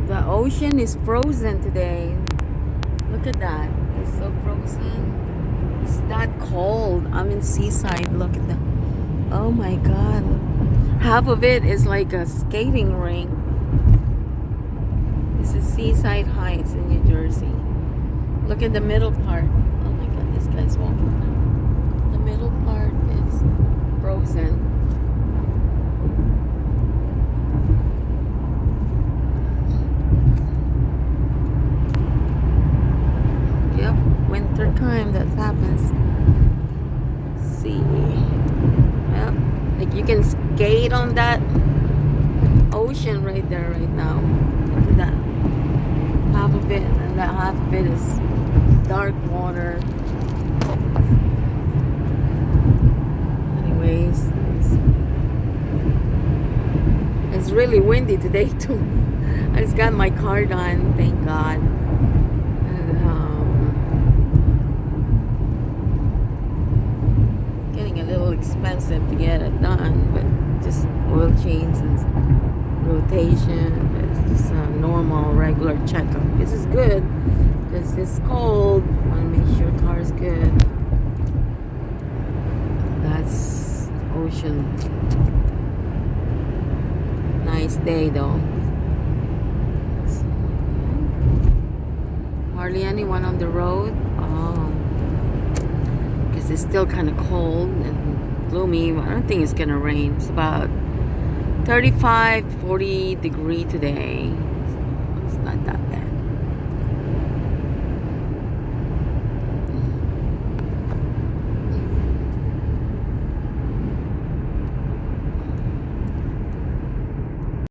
The ocean is frozen today. Look at that. It's so frozen. It's that cold. I'm in Seaside. Look at that. Oh my god. Half of it is like a skating rink. This is Seaside Heights in New Jersey. Look at the middle part. Oh my god, this guy's walking now. The middle part is frozen. Yep, winter time that happens. See, yep, like you can skate on that ocean right there, right now. Look at that. Half of it, and that half of it is dark water. Anyways, it's really windy today too. I just got my car done, thank God. And, getting a little expensive to get it done, but just oil change and rotation. It's just a normal, regular checkup. This is good because it's cold. I want to make sure the car is good. That's the ocean. Nice day though. Hardly anyone on the road. Oh, because it's still kind of cold and gloomy. I don't think it's gonna rain. It's about 35, 40 degree today. It's not that